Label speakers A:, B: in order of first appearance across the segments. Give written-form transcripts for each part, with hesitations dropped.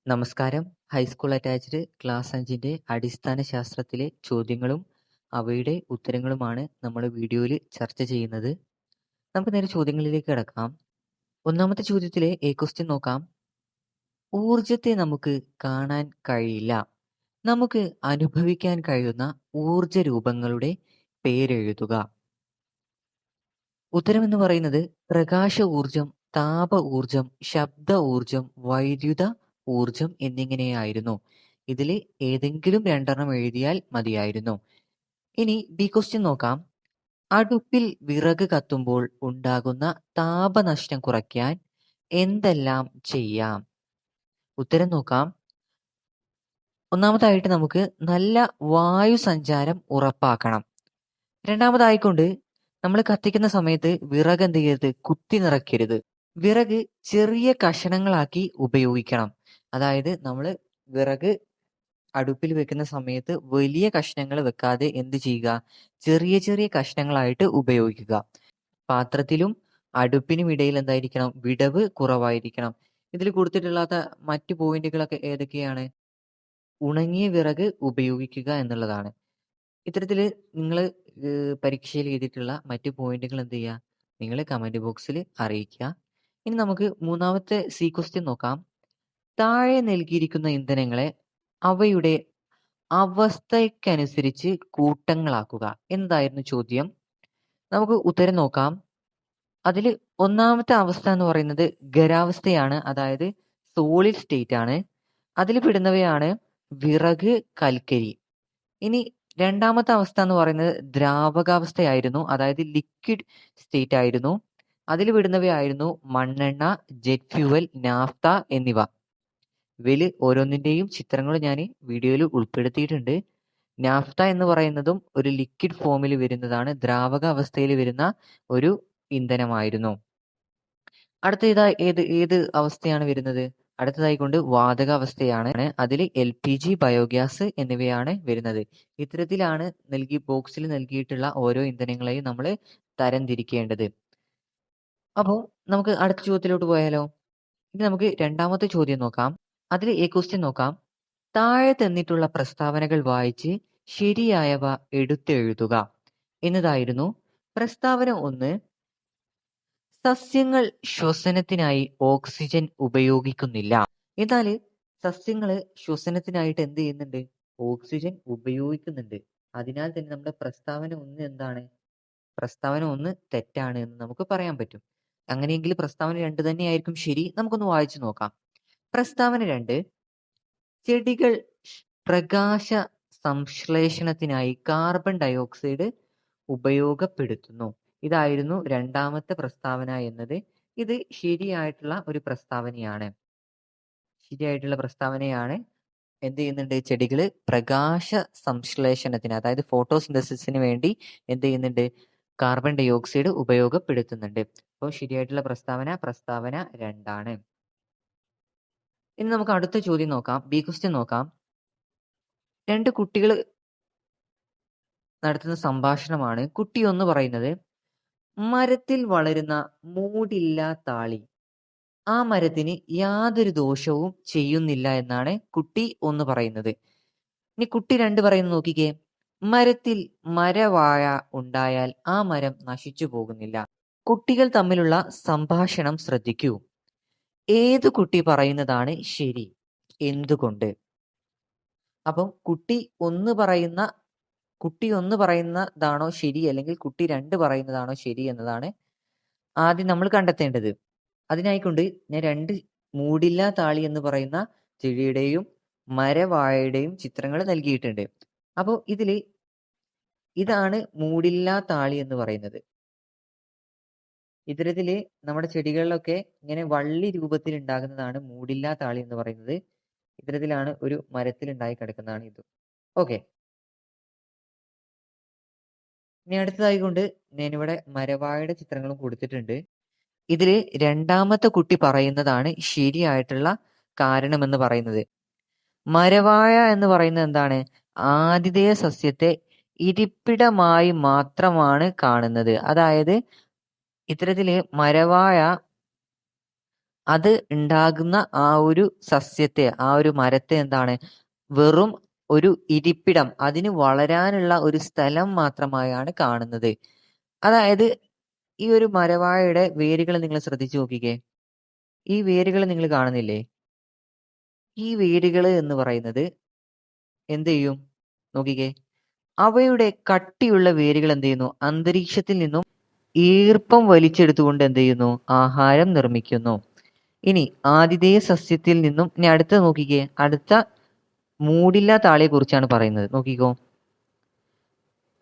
A: നമസ്കാരം. High school attached class 5ന്റെ അടിസ്ഥാന ശാസ്ത്രത്തിലെ ചോദ്യങ്ങളും അവയുടെ ഉത്തരങ്ങളുമാണ് നമ്മൾ വീഡിയോയിൽ ചർച്ച ചെയ്യുന്നത്. നമുക്ക് നേരെ ചോദ്യങ്ങളിലേക്ക് കടക്കാം. ഒന്നാമത്തെ ചോദ്യത്തിലെ ക്വസ്റ്റ്യൻ നോക്കാം. ഊർജത്തെ നമുക്ക് കാണാൻ കഴിയില്ല. നമുക്ക് അനുഭവിക്കാൻ കഴിയുന്ന ഊർജ രൂപങ്ങളുടെ പേരെഴുതുക. ഉത്തരം എന്ന് പറയുന്നത് പ്രകാശ ഊർജം, താപ ഊർജം, ശബ്ദ ഊർജം, വൈദ്യുത ഊർജം എന്നിങ്ങനെയായിരുന്നു. ഇതിൽ ഏതെങ്കിലും രണ്ടെണ്ണം എഴുതിയാൽ മതിയായിരുന്നു. ഇനി ബി ക്വസ്റ്റ്യൻ നോക്കാം. അടുപ്പിൽ വിറക് കത്തുമ്പോൾ ഉണ്ടാകുന്ന താപനഷ്ടം കുറയ്ക്കാൻ എന്തെല്ലാം ചെയ്യാം? ഉത്തരം നോക്കാം. ഒന്നാമതായിട്ട് നമുക്ക് നല്ല വായു സഞ്ചാരം ഉറപ്പാക്കണം. രണ്ടാമതായിക്കൊണ്ട് നമ്മൾ കത്തിക്കുന്ന സമയത്ത് വിറക് എന്ത് ചെയ്യരുത്? കുത്തി നിറയ്ക്കരുത്. വിറക് ചെറിയ കഷണങ്ങളാക്കി ഉപയോഗിക്കണം. അതായത് നമ്മൾ വിറക് അടുപ്പിൽ വെക്കുന്ന സമയത്ത് വലിയ കഷ്ണങ്ങൾ വെക്കാതെ എന്ത് ചെയ്യുക? ചെറിയ ചെറിയ കഷ്ണങ്ങളായിട്ട് ഉപയോഗിക്കുക. പാത്രത്തിലും അടുപ്പിനും ഇടയിൽ എന്തായിരിക്കണം? വിടവ് കുറവായിരിക്കണം. ഇതിൽ കൊടുത്തിട്ടുള്ളാത്ത മറ്റു പോയിന്റുകളൊക്കെ ഏതൊക്കെയാണ്? ഉണങ്ങിയ വിറക് ഉപയോഗിക്കുക എന്നുള്ളതാണ്. ഇത്തരത്തിൽ നിങ്ങൾ പരീക്ഷയിൽ എഴുതിയിട്ടുള്ള മറ്റു പോയിന്റുകൾ എന്ത് ചെയ്യുക? നിങ്ങൾ കമന്റ് ബോക്സിൽ അറിയിക്കുക. ഇനി നമുക്ക് മൂന്നാമത്തെ സി ക്വസ്റ്റ്യൻ നോക്കാം. താഴെ നൽകിയിരിക്കുന്ന ഇന്ധനങ്ങളെ അവയുടെ അവസ്ഥയ്ക്കനുസരിച്ച് കൂട്ടങ്ങളാക്കുക. എന്തായിരുന്നു ചോദ്യം? നമുക്ക് ഉത്തരം നോക്കാം. അതിൽ ഒന്നാമത്തെ അവസ്ഥ എന്ന് പറയുന്നത് ഖരാവസ്ഥയാണ്. അതായത് സോളിഡ് സ്റ്റേറ്റ് ആണ്. അതിൽ പെടുന്നവയാണ് വിറക്, കൽക്കരി. ഇനി രണ്ടാമത്തെ അവസ്ഥ എന്ന് പറയുന്നത് ദ്രാവകാവസ്ഥയായിരുന്നു. അതായത് ലിക്വിഡ് സ്റ്റേറ്റ് ആയിരുന്നു. അതിൽ വിടുന്നവയായിരുന്നു മണ്ണെണ്ണ, ജെറ്റ് ഫ്യൂവൽ, നാഫ്ത എന്നിവ. ഇവയിൽ ഓരോന്നിന്റെയും ചിത്രങ്ങൾ ഞാൻ വീഡിയോയിൽ ഉൾപ്പെടുത്തിയിട്ടുണ്ട്. നാഫ്ത എന്ന് പറയുന്നതും ഒരു ലിക്വിഡ് ഫോമിൽ വരുന്നതാണ്. ദ്രാവക അവസ്ഥയിൽ വരുന്ന ഒരു ഇന്ധനമായിരുന്നു. അടുത്ത ഏത് അവസ്ഥയാണ് വരുന്നത്? അടുത്തതായിക്കൊണ്ട് വാതകാവസ്ഥയാണ്. അതിൽ LPG, ബയോഗ്യാസ് എന്നിവയാണ് വരുന്നത്. ഇത്തരത്തിലാണ് ബോക്സിൽ നൽകിയിട്ടുള്ള ഓരോ ഇന്ധനങ്ങളെയും നമ്മൾ തരംതിരിക്കേണ്ടത്. അപ്പോൾ നമുക്ക് അടുത്ത ചോദ്യത്തിലോട്ട് പോയാലോ? ഇനി നമുക്ക് രണ്ടാമത്തെ ചോദ്യം നോക്കാം. അതിൽ ക്വസ്റ്റ്യൻ നോക്കാം. താഴെ തന്നിട്ടുള്ള പ്രസ്താവനകൾ വായിച്ച് ശരിയായവ എടുത്തെഴുതുക എന്നതായിരുന്നു. പ്രസ്താവന 1. സസ്യങ്ങൾ ശ്വസനത്തിനായി ഓക്സിജൻ ഉപയോഗിക്കുന്നില്ല. എന്നാൽ സസ്യങ്ങൾ ശ്വസനത്തിനായിട്ട് എന്ത് ചെയ്യുന്നുണ്ട്? ഓക്സിജൻ ഉപയോഗിക്കുന്നുണ്ട്. അതിനാൽ തന്നെ നമ്മുടെ പ്രസ്താവന 1 എന്താണ്? പ്രസ്താവന 1 തെറ്റാണ് എന്ന് നമുക്ക് പറയാൻ പറ്റും. അങ്ങനെയെങ്കിൽ പ്രസ്താവന 2 തന്നെയായിരിക്കും ശരി. നമുക്കൊന്ന് വായിച്ചു നോക്കാം. പ്രസ്താവന 2. ചെടികൾ പ്രകാശ സംശ്ലേഷണത്തിനായി കാർബൺ ഡയോക്സൈഡ് ഉപയോഗപ്പെടുത്തുന്നു. ഇതായിരുന്നു രണ്ടാമത്തെ പ്രസ്താവന എന്നത്. ഇത് ശരിയായിട്ടുള്ള ഒരു പ്രസ്താവനയാണ്. ശരിയായിട്ടുള്ള പ്രസ്താവനയാണ്. എന്ത് ചെയ്യുന്നുണ്ട്? ചെടികൾ പ്രകാശ സംശ്ലേഷണത്തിന്, അതായത് ഫോട്ടോസിന്തസിസിന് വേണ്ടി എന്ത് ചെയ്യുന്നുണ്ട്? കാർബൺ ഡയോക്സൈഡ് ഉപയോഗപ്പെടുത്തുന്നുണ്ട്. അപ്പോൾ ശരിയായിട്ടുള്ള പ്രസ്താവന 2 ആണ്. ഇനി നമുക്ക് അടുത്ത ചോദ്യം നോക്കാം. ബി ക്വസ്റ്റ്യൻ നോക്കാം. 2 കുട്ടികൾ നടത്തുന്ന സംഭാഷണമാണ്. കുട്ടി 1 പറയുന്നത്, മരത്തിൽ വളരുന്ന മൂടില്ലാ താളി ആ മരത്തിന് യാതൊരു ദോഷവും ചെയ്യുന്നില്ല എന്നാണ് കുട്ടി 1 പറയുന്നത്. ഇനി കുട്ടി 2 പറയുന്നത് നോക്കിക്കേ. മരത്തിൽ മരവാഴ ഉണ്ടായാൽ ആ മരം നശിച്ചു പോകുന്നില്ല. കുട്ടികൾ തമ്മിലുള്ള സംഭാഷണം ശ്രദ്ധിക്കൂ. ഏത് കുട്ടി പറയുന്നതാണ് ശരി? എന്തുകൊണ്ട്? അപ്പം കുട്ടി 1 പറയുന്നതാണോ ശരി, അല്ലെങ്കിൽ കുട്ടി 2 പറയുന്നതാണോ ശരി എന്നതാണ് ആദ്യം നമ്മൾ കണ്ടെത്തേണ്ടത്. അതിനായിക്കൊണ്ട് ഞാൻ 2 മൂടില്ലാ താളി എന്ന് പറയുന്ന ചെടിയുടെയും മരവാഴയുടെയും ചിത്രങ്ങൾ നൽകിയിട്ടുണ്ട്. അപ്പോൾ ഇതാണ് മൂടില്ലാ താളി എന്ന് പറയുന്നത്. ഇത്തരത്തില് നമ്മുടെ ചെടികളിലൊക്കെ ഇങ്ങനെ വള്ളി രൂപത്തിൽ ഉണ്ടാകുന്നതാണ് മൂടില്ലാ താളി എന്ന് പറയുന്നത്. ഇത്തരത്തിലാണ് ഒരു മരത്തിൽ ഉണ്ടായി കിടക്കുന്നതാണ് ഇത്. ഓക്കെ. ഇനി അടുത്തതായിക്കൊണ്ട് ഞാനിവിടെ മരവാഴയുടെ ചിത്രങ്ങളും കൊടുത്തിട്ടുണ്ട്. ഇതില് രണ്ടാമത്തെ കുട്ടി പറയുന്നതാണ് ശരിയായിട്ടുള്ള കാരണമെന്ന് പറയുന്നത്. മരവാഴ എന്ന് പറയുന്നത് എന്താണ്? ആതിഥേയ സസ്യത്തെ ഇരിപ്പിടമായി മാത്രമാണ് കാണുന്നത്. അതായത് ഇത്തരത്തില് മരവാഴ അത് ഉണ്ടാകുന്ന ആ ഒരു സസ്യത്തെ, ആ ഒരു മരത്തെ എന്താണ്, വെറും ഒരു ഇരിപ്പിടം, അതിന് വളരാനുള്ള ഒരു സ്ഥലം മാത്രമായാണ് കാണുന്നത്. അതായത് ഈ ഒരു മരവാഴയുടെ വേരുകൾ നിങ്ങൾ ശ്രദ്ധിച്ചു നോക്കിക്കേ. ഈ വേരുകൾ നിങ്ങൾ കാണുന്നില്ലേ? ഈ വേരുകൾ എന്ന് പറയുന്നത് എന്ത് ചെയ്യും? നോക്കിക്കേ. അവയുടെ കട്ടിയുള്ള വേരുകൾ എന്ത് ചെയ്യുന്നു? അന്തരീക്ഷത്തിൽ നിന്നും ഈർപ്പം വലിച്ചെടുത്തുകൊണ്ട് എന്ത് ചെയ്യുന്നു? ആഹാരം നിർമ്മിക്കുന്നു. ഇനി ആതിഥേയ സസ്യത്തിൽ നിന്നും ഇനി അടുത്ത നോക്കിക്കേ. അടുത്ത മൂടില്ലാ താളിയെ കുറിച്ചാണ് പറയുന്നത്. നോക്കിക്കോ.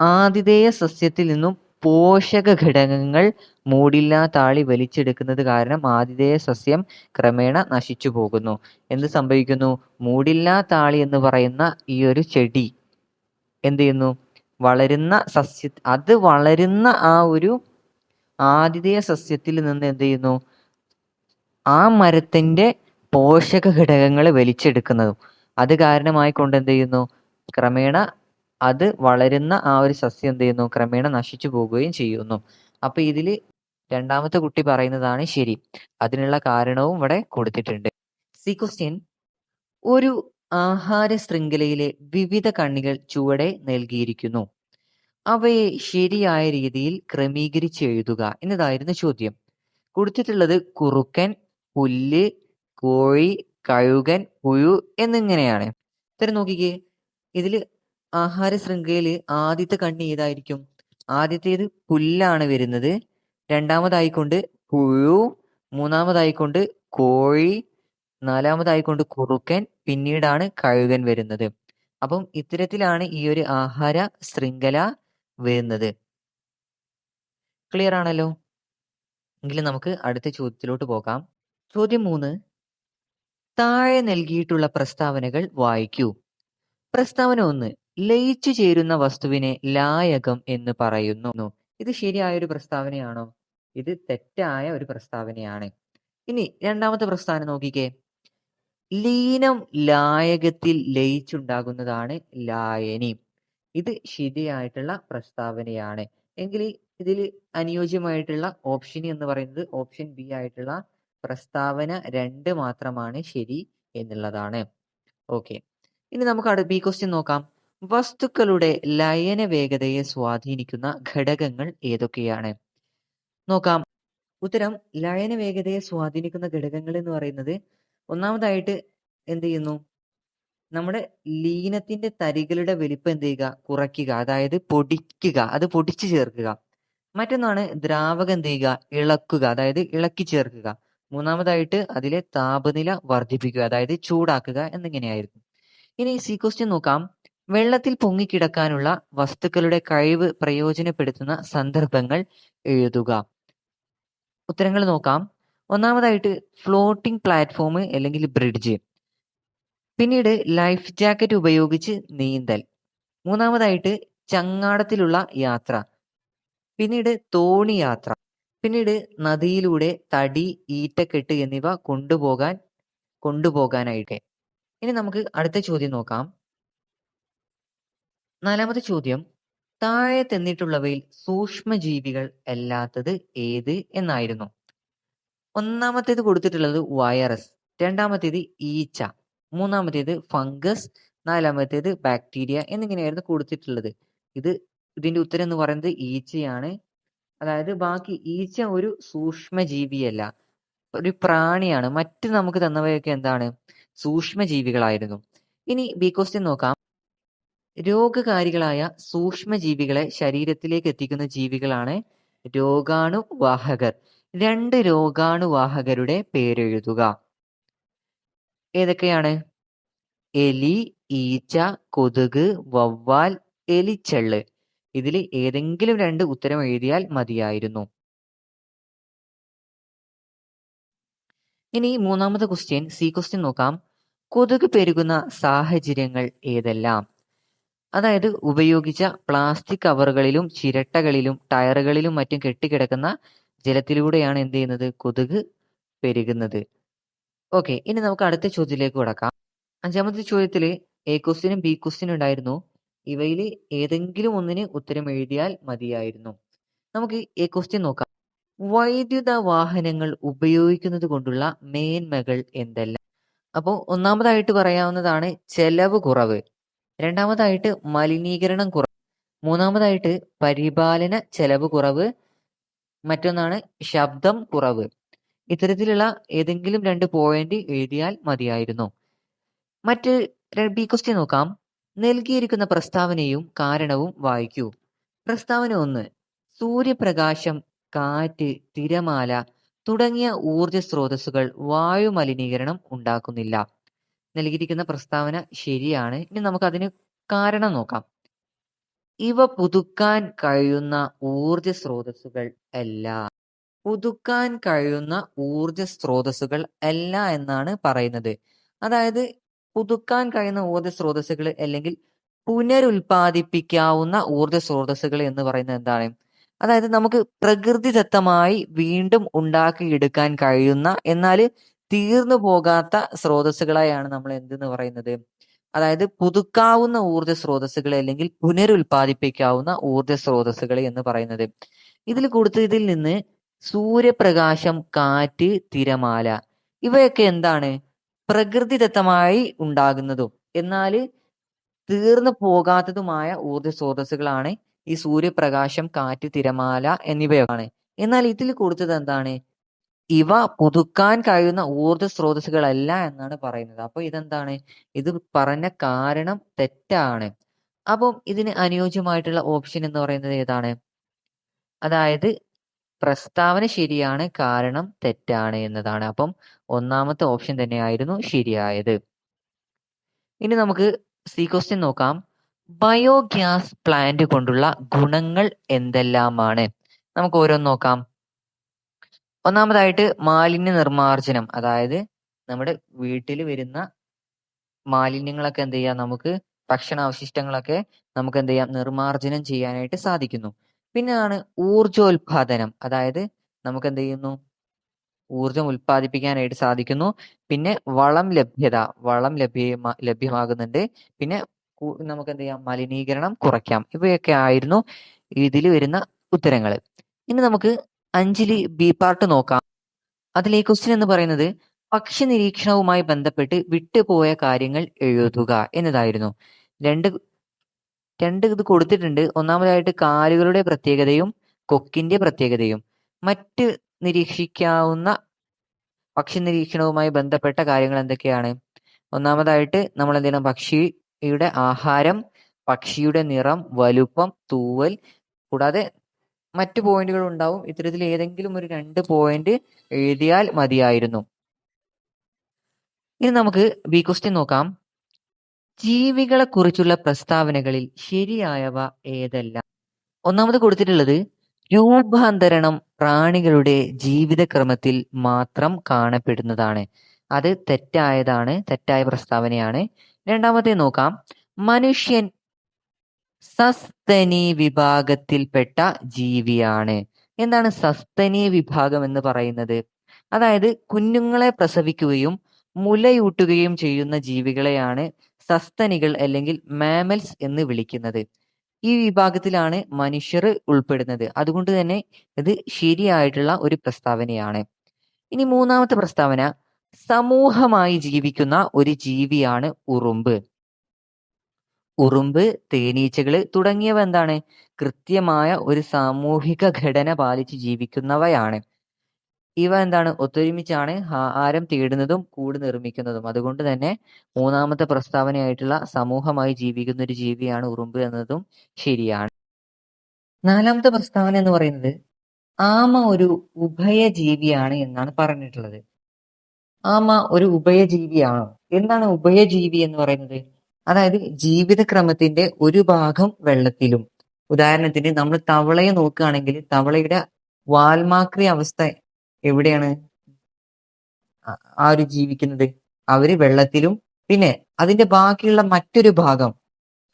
A: ആതിഥേയ സസ്യത്തിൽ നിന്നും പോഷക ഘടകങ്ങൾ മൂടില്ലാ താളി വലിച്ചെടുക്കുന്നത് കാരണം ആതിഥേയ സസ്യം ക്രമേണ നശിച്ചു പോകുന്നു. എന്ത് സംഭവിക്കുന്നു? മൂടില്ലാ താളി എന്ന് പറയുന്ന ഈ ഒരു ചെടി എന്ത് ചെയ്യുന്നു? വളരുന്ന ആ ഒരു ആതിഥേയ സസ്യത്തിൽ നിന്ന് എന്ത് ചെയ്യുന്നു? ആ മരത്തിന്റെ പോഷക ഘടകങ്ങൾ വലിച്ചെടുക്കുന്നതും അത് കാരണമായിക്കൊണ്ട് എന്ത് ചെയ്യുന്നു? ക്രമേണ അത് വളരുന്ന ആ ഒരു സസ്യം എന്ത് ചെയ്യുന്നു? ക്രമേണ നശിച്ചു പോകുകയും ചെയ്യുന്നു. അപ്പൊ ഇതില് രണ്ടാമത്തെ കുട്ടി പറയുന്നതാണ് ശരി. അതിനുള്ള കാരണവും ഇവിടെ കൊടുത്തിട്ടുണ്ട്. സി ക്വസ്റ്റ്യൻ: ഒരു ആഹാര ശൃംഖലയിലെ വിവിധ കണ്ണികൾ ചുവടെ നൽകിയിരിക്കുന്നു. അവയെ ശരിയായ രീതിയിൽ ക്രമീകരിച്ച് എഴുതുക എന്നതായിരുന്നു ചോദ്യം. കൊടുത്തിട്ടുള്ളത് കുറുക്കൻ, പുല്ല്, കോഴി, കഴുകൻ, പുഴു എന്നിങ്ങനെയാണ്. ഉത്തരം നോക്കിക്കേ. ഇതില് ആഹാര ശൃംഖലയില് ആദ്യത്തെ കണ്ണി ഏതായിരിക്കും? ആദ്യത്തേത് പുല്ലാണ് വരുന്നത്. രണ്ടാമതായിക്കൊണ്ട് പുഴു, മൂന്നാമതായിക്കൊണ്ട് കോഴി, നാലാമതായിക്കൊണ്ട് കുറുക്കൻ, പിന്നീടാണ് കഴുകൻ വരുന്നത്. അപ്പം ഇത്തരത്തിലാണ് ഈ ഒരു ആഹാര ശൃംഖല വരുന്നത്. ക്ലിയർ ആണല്ലോ? എങ്കിൽ നമുക്ക് അടുത്ത ചോദ്യത്തിലോട്ട് പോകാം. ചോദ്യം 3. താഴെ നൽകിയിട്ടുള്ള പ്രസ്താവനകൾ വായിക്കൂ. പ്രസ്താവന 1. ലയിച്ചു ചേരുന്ന വസ്തുവിനെ ലായകം എന്ന് പറയുന്നു. ഇത് ശരിയായ ഒരു പ്രസ്താവനയാണോ? ഇത് തെറ്റായ ഒരു പ്രസ്താവനയാണ്. ഇനി രണ്ടാമത്തെ പ്രസ്താവന നോക്കിക്കേ. ലീനം ലായകത്തിൽ ലയിച്ചുണ്ടാകുന്നതാണ് ലായനി. ഇത് ശരിയായിട്ടുള്ള പ്രസ്താവനയാണ്. എങ്കിൽ ഇതിൽ അനുയോജ്യമായിട്ടുള്ള ഓപ്ഷൻ എന്ന് പറയുന്നത് ഓപ്ഷൻ ബി ആയിട്ടുള്ള പ്രസ്താവന 2 മാത്രമാണ് ശരി എന്നുള്ളതാണ്. ഓക്കെ. ഇനി നമുക്ക് ബി ക്വസ്റ്റ്യൻ നോക്കാം. വസ്തുക്കളുടെ ലയന വേഗതയെ സ്വാധീനിക്കുന്ന ഘടകങ്ങൾ ഏതൊക്കെയാണ്? നോക്കാം. ഉത്തരം: ലയന വേഗതയെ സ്വാധീനിക്കുന്ന ഘടകങ്ങൾ എന്ന് പറയുന്നത് ഒന്നാമതായിട്ട് എന്ത് ചെയ്യുന്നു? നമ്മുടെ ലീനത്തിന്റെ തരികളുടെ വലിപ്പം എന്ത് ചെയ്യുക? കുറയ്ക്കുക. അതായത് പൊടിക്കുക. അത് പൊടിച്ചു ചേർക്കുക. മറ്റൊന്നാണ് ദ്രാവകം എന്ത് ചെയ്യുക? ഇളക്കുക. അതായത് ഇളക്കി ചേർക്കുക. മൂന്നാമതായിട്ട് അതിലെ താപനില വർദ്ധിപ്പിക്കുക. അതായത് ചൂടാക്കുക എന്നിങ്ങനെയായിരുന്നു. ഇനി സി ക്വസ്റ്റ്യൻ നോക്കാം. വെള്ളത്തിൽ പൊങ്ങിക്കിടക്കാനുള്ള വസ്തുക്കളുടെ കഴിവ് പ്രയോജനപ്പെടുത്തുന്ന സന്ദർഭങ്ങൾ എഴുതുക. ഉത്തരങ്ങൾ നോക്കാം. ഒന്നാമതായിട്ട് ഫ്ലോട്ടിംഗ് പ്ലാറ്റ്ഫോം അല്ലെങ്കിൽ ബ്രിഡ്ജ്. പിന്നീട് ലൈഫ് ജാക്കറ്റ് ഉപയോഗിച്ച് നീന്തൽ. മൂന്നാമതായിട്ട് ചങ്ങാടത്തിലുള്ള യാത്ര. പിന്നീട് തോണി യാത്ര. പിന്നീട് നദിയിലൂടെ തടി, ഈറ്റക്കെട്ട് എന്നിവ കൊണ്ടുപോകാനായിട്ട്. ഇനി നമുക്ക് അടുത്ത ചോദ്യം നോക്കാം. നാലാമത്തെ ചോദ്യം: താഴെ തന്നിട്ടുള്ളവയിൽ സൂക്ഷ്മജീവികൾ അല്ലാത്തത് ഏത് എന്നായിരുന്നു? ഒന്നാമത്തേത് കൊടുത്തിട്ടുള്ളത് വൈറസ്, രണ്ടാമത്തേത് ഈച്ച, മൂന്നാമത്തേത് ഫംഗസ്, നാലാമത്തേത് ബാക്ടീരിയ എന്നിങ്ങനെയായിരുന്നു കൊടുത്തിട്ടുള്ളത്. ഇതിന്റെ ഉത്തരം എന്ന് പറയുന്നത് ഈച്ചയാണ്. അതായത് ബാക്കി ഈച്ച ഒരു സൂക്ഷ്മജീവിയല്ല, ഒരു പ്രാണിയാണ്. മറ്റ് നമുക്ക് തന്നവയൊക്കെ എന്താണ്? സൂക്ഷ്മജീവികളായിരുന്നു. ഇനി ബി ക്വസ്റ്റ്യൻ നോക്കാം. രോഗകാരികളായ സൂക്ഷ്മജീവികളെ ശരീരത്തിലേക്ക് എത്തിക്കുന്ന ജീവികളാണ് രോഗാണുവാഹകർ. 2 രോഗാണുവാഹകരുടെ പേരെഴുതുക. ഏതൊക്കെയാണ്? എലി, ഈച്ച, കൊതുക്, വവ്വാൽ, എലിച്ചെള്ള്. ഇതിൽ ഏതെങ്കിലും 2 ഉത്തരം എഴുതിയാൽ മതിയായിരുന്നു. ഇനി മൂന്നാമത്തെ ക്വസ്റ്റ്യൻ, സി ക്വസ്റ്റ്യൻ നോക്കാം. കൊതുക് പെരുകുന്ന സാഹചര്യങ്ങൾ ഏതെല്ലാം? അതായത് ഉപയോഗിച്ച പ്ലാസ്റ്റിക് കവറുകളിലും ചിരട്ടകളിലും ടയറുകളിലും മറ്റും കെട്ടിക്കിടക്കുന്ന ജലത്തിലൂടെയാണ് എന്ത് ചെയ്യുന്നത്? കൊതുക് പെരുകുന്നത്. ഓക്കെ. ഇനി നമുക്ക് അടുത്ത ചോദ്യത്തിലേക്ക് കടക്കാം. അഞ്ചാമത്തെ ചോദ്യത്തിൽ എ ക്വസ്റ്റ്യനും ബി ക്വസ്റ്റ്യനും ഉണ്ടായിരുന്നു. ഇവയിൽ ഏതെങ്കിലും ഒന്നിന് ഉത്തരം എഴുതിയാൽ മതിയായിരുന്നു. നമുക്ക് എ ക്വസ്റ്റ്യൻ നോക്കാം. വൈദ്യുത വാഹനങ്ങൾ ഉപയോഗിക്കുന്നത് കൊണ്ടുള്ള മേന്മകൾ എന്തെല്ലാം? അപ്പോൾ ഒന്നാമതായിട്ട് പറയാവുന്നതാണ് ചെലവ് കുറവ്. രണ്ടാമതായിട്ട് മലിനീകരണം കുറവ്. മൂന്നാമതായിട്ട് പരിപാലന ചെലവ് കുറവ്. മറ്റൊന്നാണ് ശബ്ദം കുറവ്. ഇത്തരത്തിലുള്ള ഏതെങ്കിലും 2 പോയിന്റ് എഴുതിയാൽ മതിയായിരുന്നു. മറ്റ് ബി ക്വസ്റ്റ്യൻ നോക്കാം. നൽകിയിരിക്കുന്ന പ്രസ്താവനയും കാരണവും വായിക്കൂ. പ്രസ്താവന 1. സൂര്യപ്രകാശം, കാറ്റ്, തിരമാല തുടങ്ങിയ ഊർജ സ്രോതസ്സുകൾ വായു മലിനീകരണം ഉണ്ടാക്കുന്നില്ല. നൽകിയിരിക്കുന്ന പ്രസ്താവന ശരിയാണ്. ഇനി നമുക്കതിന് കാരണം നോക്കാം. ഇവ പുതുക്കാൻ കഴിയുന്ന ഊർജ സ്രോതസ്സുകൾ അല്ല. പുതുക്കാൻ കഴിയുന്ന ഊർജ സ്രോതസ്സുകൾ അല്ല എന്നാണ് പറയുന്നത്. അതായത് പുതുക്കാൻ കഴിയുന്ന ഊർജ സ്രോതസ്സുകൾ അല്ലെങ്കിൽ പുനരുൽപാദിപ്പിക്കാവുന്ന ഊർജ സ്രോതസ്സുകൾ എന്ന് പറയുന്നത് എന്താണ്? അതായത് നമുക്ക് പ്രകൃതിദത്തമായി വീണ്ടും ഉണ്ടാക്കിയെടുക്കാൻ കഴിയുന്ന എന്നാൽ തീർന്നു പോകാത്ത സ്രോതസ്സുകളെയാണ് നമ്മൾ എന്തെന്ന് പറയുന്നത്? അതായത് പുതുക്കാവുന്ന ഊർജ സ്രോതസ്സുകൾ അല്ലെങ്കിൽ പുനരുൽപാദിപ്പിക്കാവുന്ന ഊർജ സ്രോതസ്സുകൾ എന്ന് പറയുന്നത്. ഇതിൽ നിന്ന് സൂര്യപ്രകാശം, കാറ്റ്, തിരമാല ഇവയൊക്കെ എന്താണ്? പ്രകൃതിദത്തമായി ഉണ്ടാകുന്നതും എന്നാൽ തീർന്നു പോകാത്തതുമായ ഊർജ സ്രോതസ്സുകളാണ് ഈ സൂര്യപ്രകാശം, കാറ്റ്, തിരമാല എന്നിവയൊക്കെയാണ്. എന്നാൽ ഇതിൽ കൊടുത്തത് എന്താണ്? ഇവ പുതുക്കാൻ കഴിയുന്ന ഊർജ സ്രോതസ്സുകളല്ല എന്നാണ് പറയുന്നത്. അപ്പൊ ഇതെന്താണ്? ഇത് പറഞ്ഞ കാരണം തെറ്റാണ്. അപ്പം ഇതിന് അനുയോജ്യമായിട്ടുള്ള ഓപ്ഷൻ എന്ന് പറയുന്നത് ഏതാണ്? അതായത് പ്രസ്താവന ശരിയാണ്, കാരണം തെറ്റാണ് എന്നതാണ്. അപ്പം ഒന്നാമത്തെ ഓപ്ഷൻ തന്നെയായിരുന്നു ശരിയായത്. ഇനി നമുക്ക് സി ക്വസ്റ്റ്യൻ നോക്കാം. ബയോഗ്യാസ് പ്ലാന്റ് കൊണ്ടുള്ള ഗുണങ്ങൾ എന്തെല്ലാമാണ്? നമുക്ക് ഓരോന്ന് നോക്കാം. ഒന്നാമതായിട്ട് മാലിന്യ നിർമ്മാർജ്ജനം. അതായത് നമ്മുടെ വീട്ടിൽ വരുന്ന മാലിന്യങ്ങളൊക്കെ എന്ത് ചെയ്യാം? നമുക്ക് ഭക്ഷണാവശിഷ്ടങ്ങളൊക്കെ നമുക്ക് എന്ത് ചെയ്യാം? നിർമ്മാർജ്ജനം ചെയ്യാനായിട്ട് സാധിക്കുന്നു. പിന്നെയാണ് ഊർജോൽപാദനം. അതായത് നമുക്ക് എന്ത് ചെയ്യുന്നു? ഊർജം ഉൽപ്പാദിപ്പിക്കാനായിട്ട് സാധിക്കുന്നു. പിന്നെ വളം ലഭ്യമാകുന്നുണ്ട്. പിന്നെ നമുക്ക് എന്ത് ചെയ്യാം? മലിനീകരണം കുറയ്ക്കാം. ഇവയൊക്കെ ആയിരുന്നു ഇതിൽ വരുന്ന ഉത്തരങ്ങൾ. ഇനി നമുക്ക് 5 ബി പാർട്ട് നോക്കാം. അതിലെ ക്വസ്റ്റ്യൻ എന്ന് പറയുന്നത് പക്ഷി നിരീക്ഷണവുമായി ബന്ധപ്പെട്ട് വിട്ടുപോയ കാര്യങ്ങൾ എഴുതുക എന്നതായിരുന്നു. രണ്ട് ഇത് കൊടുത്തിട്ടുണ്ട്. ഒന്നാമതായിട്ട് കാലുകളുടെ പ്രത്യേകതയും കൊക്കിന്റെ പ്രത്യേകതയും. മറ്റ് നിരീക്ഷിക്കാവുന്ന പക്ഷി നിരീക്ഷണവുമായി ബന്ധപ്പെട്ട കാര്യങ്ങൾ എന്തൊക്കെയാണ്? ഒന്നാമതായിട്ട് നമ്മൾ എന്ത് ചെയ്യണം? പക്ഷിയുടെ ആഹാരം, പക്ഷിയുടെ നിറം, വലുപ്പം, തൂവൽ, കൂടാതെ മറ്റു പോയിന്റുകൾ ഉണ്ടാവും. ഇത്തരത്തിൽ ഏതെങ്കിലും ഒരു 2 പോയിന്റ് എഴുതിയാൽ മതിയായിരുന്നു. ഇനി നമുക്ക് ബി ക്വസ്റ്റ്യൻ നോക്കാം. ജീവികളെ കുറിച്ചുള്ള പ്രസ്താവനകളിൽ ശരിയായവ ഏതെല്ലാം? ഒന്നാമത് കൊടുത്തിട്ടുള്ളത് രൂപാന്തരണം പ്രാണികളുടെ ജീവിതക്രമത്തിൽ മാത്രം കാണപ്പെടുന്നതാണ്. അത് തെറ്റായ പ്രസ്താവനയാണ്. രണ്ടാമത്തെ നോക്കാം. മനുഷ്യൻ സസ്തനി വിഭാഗത്തിൽപ്പെട്ട ജീവിയാണ്. എന്താണ് സസ്തനി വിഭാഗം എന്ന് പറയുന്നത്? അതായത് കുഞ്ഞുങ്ങളെ പ്രസവിക്കുകയും മുലയൂട്ടുകയും ചെയ്യുന്ന ജീവികളെയാണ് സസ്തനികൾ അല്ലെങ്കിൽ മാമൽസ് എന്ന് വിളിക്കുന്നത്. ഈ വിഭാഗത്തിലാണ് മനുഷ്യർ ഉൾപ്പെടുന്നത്. അതുകൊണ്ട് തന്നെ ഇത് ശരിയായിട്ടുള്ള ഒരു പ്രസ്താവനയാണ്. ഇനി മൂന്നാമത്തെ പ്രസ്താവന, സമൂഹമായി ജീവിക്കുന്ന ഒരു ജീവിയാണ് ഉറുമ്പ്. ഉറുമ്പ്, തേനീച്ചകള് തുടങ്ങിയവ എന്താണ്? കൃത്യമായ ഒരു സാമൂഹിക ഘടന പാലിച്ച് ജീവിക്കുന്നവയാണ്. ഇവ എന്താണ്? ഒത്തൊരുമിച്ചാണ് ആഹാരം തേടുന്നതും കൂട് നിർമ്മിക്കുന്നതും. അതുകൊണ്ട് തന്നെ മൂന്നാമത്തെ പ്രസ്താവനയായിട്ടുള്ള സമൂഹമായി ജീവിക്കുന്ന ഒരു ജീവിയാണ് ഉറുമ്പ് എന്നതും ശരിയാണ്. നാലാമത്തെ പ്രസ്താവന എന്ന് പറയുന്നത് ആമ ഒരു ഉഭയജീവിയാണ് എന്നാണ് പറഞ്ഞിട്ടുള്ളത്. ആമ ഒരു ഉഭയജീവിയാണോ? എന്താണ് ഉഭയജീവി എന്ന് പറയുന്നത്? അതായത് ജീവിതക്രമത്തിന്റെ ഒരു ഭാഗം വെള്ളത്തിലും. ഉദാഹരണത്തിന് നമ്മൾ തവളയെ നോക്കുകയാണെങ്കിൽ തവളയുടെ വാൽമാക്രി അവസ്ഥ എവിടെയാണ് ആ ഒരു ജീവിക്കുന്നത്? അവര് വെള്ളത്തിലും പിന്നെ അതിന്റെ ബാക്കിയുള്ള മറ്റൊരു ഭാഗം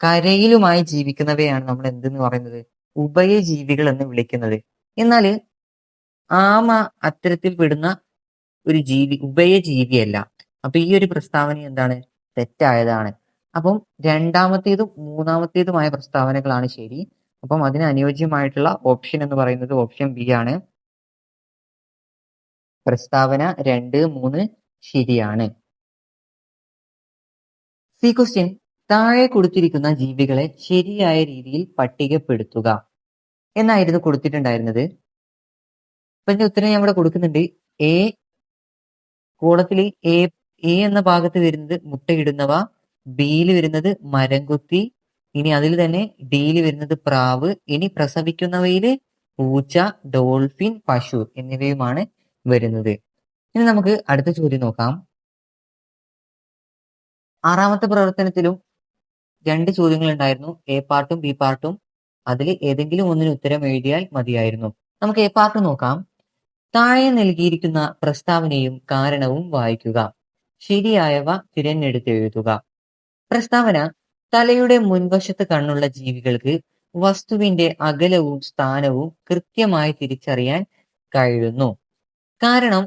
A: കരയിലുമായി ജീവിക്കുന്നവയാണ് നമ്മൾ എന്തെന്ന് പറയുന്നത്? ഉഭയജീവികൾ എന്ന് വിളിക്കുന്നത്. എന്നാല് ആമ അത്തരത്തിൽ പെടുന്ന ഒരു ഉഭയജീവിയല്ല. അപ്പൊ ഈ ഒരു പ്രസ്താവന എന്താണ്? തെറ്റായതാണ്. അപ്പം രണ്ടാമത്തേതും മൂന്നാമത്തേതുമായ പ്രസ്താവനകളാണ് ശരി. അപ്പം അതിന് അനുയോജ്യമായിട്ടുള്ള ഓപ്ഷൻ എന്ന് പറയുന്നത് ഓപ്ഷൻ ബി ആണ്. പ്രസ്താവന 2, 3 ശരിയാണ്. സി ക്വസ്റ്റ്യൻ, താഴെ കൊടുത്തിരിക്കുന്ന ജീവികളെ ശരിയായ രീതിയിൽ പട്ടികപ്പെടുത്തുക എന്നായിരുന്നു കൊടുത്തിട്ടുണ്ടായിരുന്നത്. അപ്പൊ ഇതിന്റെ ഉത്തരം ഞാൻ ഇവിടെ കൊടുക്കുന്നുണ്ട്. എ കോളത്തിൽ എ എന്ന ഭാഗത്ത് വരുന്നത് മുട്ടയിടുന്നവ, ബിയിൽ വരുന്നത് മരംകൊത്തി, ഇനി അതിൽ തന്നെ ഡിയിൽ വരുന്നത് പ്രാവ്, ഇനി പ്രസവിക്കുന്നവയില് പൂച്ച, ഡോൾഫിൻ, പശു എന്നിവയുമാണ് വരുന്നത്. ഇനി നമുക്ക് അടുത്ത ചോദ്യം നോക്കാം. ആറാമത്തെ പ്രവർത്തനത്തിലും 2 ചോദ്യങ്ങൾ ഉണ്ടായിരുന്നു, എ പാർട്ടും ബി പാർട്ടും. അതിൽ ഏതെങ്കിലും ഒന്നിന് ഉത്തരം എഴുതിയാൽ മതിയായിരുന്നു. നമുക്ക് എ പാർട്ട് നോക്കാം. താഴെ നൽകിയിരിക്കുന്ന പ്രസ്താവനയും കാരണവും വായിക്കുക. ശരിയായവ തിരഞ്ഞെടുത്ത് എഴുതുക. പ്രസ്താവന: തലയുടെ മുൻവശത്ത് കണ്ണുള്ള ജീവികൾക്ക് വസ്തുവിന്റെ അകലവും സ്ഥാനവും കൃത്യമായി തിരിച്ചറിയാൻ കഴിയുന്നു. കാരണം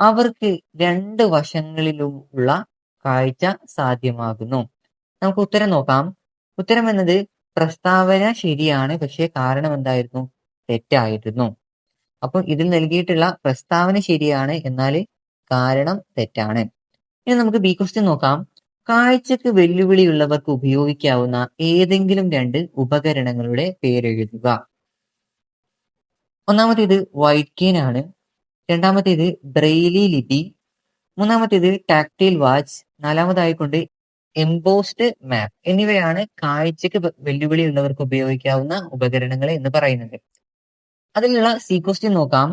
A: അവർക്ക് 2 വശങ്ങളിലുമുള്ള കാഴ്ച സാധ്യമാകുന്നു. നമുക്ക് ഉത്തരം നോക്കാം. ഉത്തരം എന്നത് പ്രസ്താവന ശരിയാണ്, പക്ഷേ കാരണം എന്തായിരുന്നു? തെറ്റായിരുന്നു. അപ്പൊ ഇതിൽ നൽകിയിട്ടുള്ള പ്രസ്താവന ശരിയാണ്, എന്നാൽ കാരണം തെറ്റാണ്. ഇനി നമുക്ക് ബി ക്വസ്റ്റ്യൻ നോക്കാം. കാഴ്ചക്ക് വെല്ലുവിളിയുള്ളവർക്ക് ഉപയോഗിക്കാവുന്ന ഏതെങ്കിലും 2 ഉപകരണങ്ങളുടെ പേരെഴുതുക. ഒന്നാമത്തേത് വൈറ്റ് കെയിൻ ആണ്, രണ്ടാമത്തേത് ബ്രെയിലി ലിപി, മൂന്നാമത്തേത് ടാക്ടൈൽ വാച്ച്, നാലാമതായിക്കൊണ്ട് എംബോസ്ഡ് മാപ്പ് എന്നിവയാണ് കാഴ്ചക്ക് വെല്ലുവിളിയുള്ളവർക്ക് ഉപയോഗിക്കാവുന്ന ഉപകരണങ്ങൾ എന്ന് പറയുന്നത്. അതിലുള്ള സി ക്വസ്റ്റ്യൻ നോക്കാം.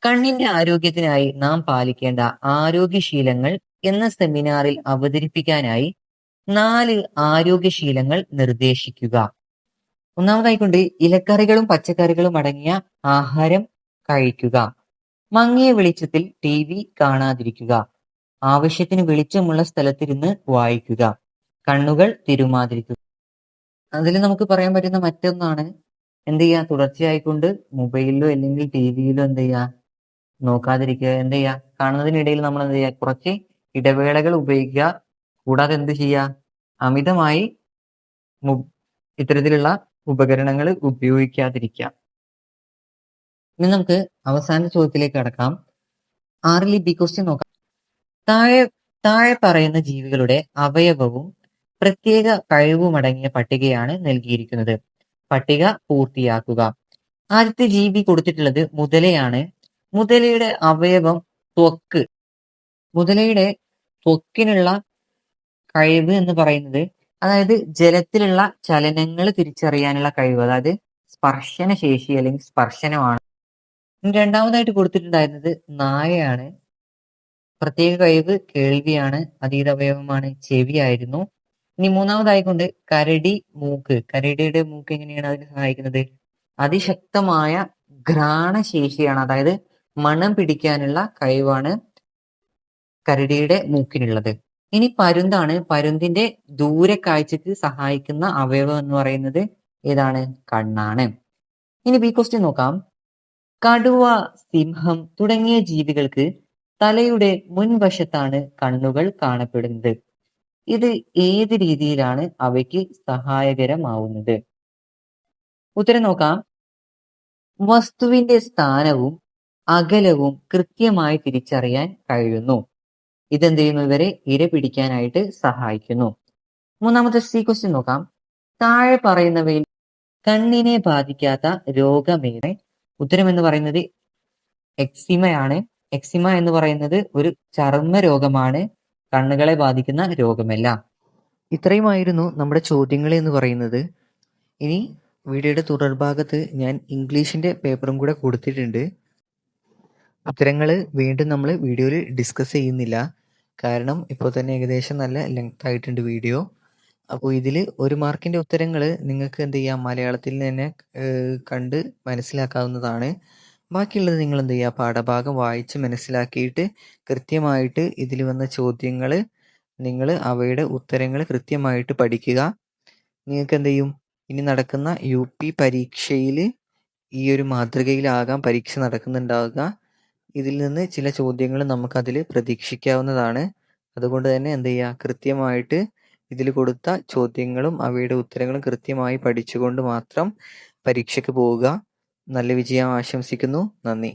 A: കണ്ണിന്റെ ആരോഗ്യത്തിനായി നാം പാലിക്കേണ്ട ആരോഗ്യശീലങ്ങൾ എന്ന സെമിനാറിൽ അവതരിപ്പിക്കാനായി 4 ആരോഗ്യശീലങ്ങൾ നിർദ്ദേശിക്കുക. ഒന്നാമതായിക്കൊണ്ട് ഇലക്കറികളും പച്ചക്കറികളും അടങ്ങിയ ആഹാരം കഴിക്കുക, മങ്ങിയ വെളിച്ചത്തിൽ TV കാണാതിരിക്കുക, ആവശ്യത്തിന് വെളിച്ചമുള്ള സ്ഥലത്തിരുന്ന് വായിക്കുക, കണ്ണുകൾ തിരുമാതിരിക്കുക. അതിൽ നമുക്ക് പറയാൻ പറ്റുന്ന മറ്റൊന്നാണ് എന്ത് ചെയ്യുക, തുടർച്ചയായിക്കൊണ്ട് മൊബൈലിലോ അല്ലെങ്കിൽ TV-യിലോ എന്ത് ചെയ്യുക, നോക്കാതിരിക്കുക. എന്ത് ചെയ്യുക, കാണുന്നതിനിടയിൽ നമ്മൾ എന്ത് ചെയ്യുക, കുറച്ച് ഇടവേളകൾ ഉപയോഗിക്കുക. കൂടാതെ എന്ത് ചെയ്യുക, അമിതമായി ഇത്തരത്തിലുള്ള ഉപകരണങ്ങൾ ഉപയോഗിക്കാതിരിക്കുക. ഇനി നമുക്ക് അവസാന ചോദ്യത്തിലേക്ക് കടക്കാം. 6 ബി ക്വസ്റ്റ്യൻ നോക്കാം. താഴെ പറയുന്ന ജീവികളുടെ അവയവവും പ്രത്യേക കഴിവുമടങ്ങിയ പട്ടികയാണ് നൽകിയിരിക്കുന്നത്. പട്ടിക പൂർത്തിയാക്കുക. ആദ്യത്തെ ജീവി കൊടുത്തിട്ടുള്ളത് മുതലയാണ്. മുതലയുടെ അവയവം ത്വക്ക്. മുതലയുടെ ത്വക്കിനുള്ള കഴിവ് എന്ന് പറയുന്നത്, അതായത് ജലത്തിലുള്ള ചലനങ്ങൾ തിരിച്ചറിയാനുള്ള കഴിവ്, അതായത് സ്പർശന ശേഷി അല്ലെങ്കിൽ സ്പർശനമാണ്. രണ്ടാമതായിട്ട് കൊടുത്തിട്ടുണ്ടായിരുന്നത് നായയാണ്. പ്രത്യേക കഴിവ് കേൾവിയാണ്. അതീത അവയവമാണ് ചെവിയായിരുന്നു. ഇനി മൂന്നാമതായിക്കൊണ്ട് കരടി മൂക്ക്. കരടിയുടെ മൂക്ക് എങ്ങനെയാണ് അതിനെ സഹായിക്കുന്നത്? അതിശക്തമായ ഘ്രാണശേഷിയാണ്, അതായത് മണം പിടിക്കാനുള്ള കഴിവാണ് കരടിയുടെ മൂക്കിനുള്ളത്. ഇനി പരുന്താണ്. പരുന്തിന്റെ ദൂരക്കാഴ്ചക്ക് സഹായിക്കുന്ന അവയവം എന്ന് പറയുന്നത് ഏതാണ്? കണ്ണാണ്. ഇനി ബി ക്വസ്റ്റ്യൻ നോക്കാം. കടുവ, സിംഹം തുടങ്ങിയ ജീവികൾക്ക് തലയുടെ മുൻവശത്താണ് കണ്ണുകൾ കാണപ്പെടുന്നത്. ഇത് ഏത് രീതിയിലാണ് അവയ്ക്ക് സഹായകരമാവുന്നത്? ഉത്തരം നോക്കാം. വസ്തുവിന്റെ സ്ഥാനവും അകലവും കൃത്യമായി തിരിച്ചറിയാൻ കഴിയുന്നു. ഇതെന്ത് ചെയ്യുന്നു? ഇവരെ ഇര പിടിക്കാനായിട്ട് സഹായിക്കുന്നു. മൂന്നാമത്തെ സി ക്വസ്റ്റ്യൻ നോക്കാം. താഴെ പറയുന്നവയിൽ കണ്ണിനെ ബാധിക്കാത്ത രോഗമേത്? ഉത്തരം എന്ന് പറയുന്നത് എക്സിമയാണ്. എക്സിമ എന്ന് പറയുന്നത് ഒരു ചർമ്മ രോഗമാണ്, കണ്ണുകളെ ബാധിക്കുന്ന രോഗമല്ല. ഇത്രയുമായിരുന്നു നമ്മുടെ ചോദ്യങ്ങൾ എന്ന് പറയുന്നത്. ഇനി വീഡിയോയുടെ തുടർഭാഗത്ത് ഞാൻ ഇംഗ്ലീഷിന്റെ പേപ്പറും കൂടെ കൊടുത്തിട്ടുണ്ട്. ഉത്തരങ്ങൾ വീണ്ടും നമ്മൾ വീഡിയോയിൽ ഡിസ്കസ് ചെയ്യുന്നില്ല, കാരണം ഇപ്പോൾ തന്നെ ഏകദേശം നല്ല ലെങ്ത് ആയിട്ടുണ്ട് വീഡിയോ. അപ്പോൾ ഇതിൽ 1 മാർക്കിന്റെ ഉത്തരങ്ങൾ നിങ്ങൾക്ക് എന്ത് ചെയ്യാം, മലയാളത്തിൽ തന്നെ കണ്ട് മനസ്സിലാക്കാവുന്നതാണ്. ബാക്കിയുള്ളത് നിങ്ങൾ എന്ത് ചെയ്യുക, പാഠഭാഗം വായിച്ച് മനസ്സിലാക്കിയിട്ട് കൃത്യമായിട്ട് ഇതിൽ വന്ന ചോദ്യങ്ങൾ നിങ്ങൾ അവയുടെ ഉത്തരങ്ങൾ കൃത്യമായിട്ട് പഠിക്കുക. നിങ്ങൾക്ക് എന്ത് ചെയ്യും, ഇനി നടക്കുന്ന UP പരീക്ഷയിൽ ഈ ഒരു മാതൃകയിലാകാം പരീക്ഷ നടക്കുന്നുണ്ടാവുക. ഇതിൽ നിന്ന് ചില ചോദ്യങ്ങൾ നമുക്കതിൽ പ്രതീക്ഷിക്കാവുന്നതാണ്. അതുകൊണ്ട് തന്നെ എന്ത് ചെയ്യുക, കൃത്യമായിട്ട് ഇതിൽ കൊടുത്ത ചോദ്യങ്ങളും അവയുടെ ഉത്തരങ്ങളും കൃത്യമായി പഠിച്ചുകൊണ്ട് മാത്രം പരീക്ഷയ്ക്ക് പോവുക. നല്ല വിജയം ആശംസിക്കുന്നു. നന്ദി.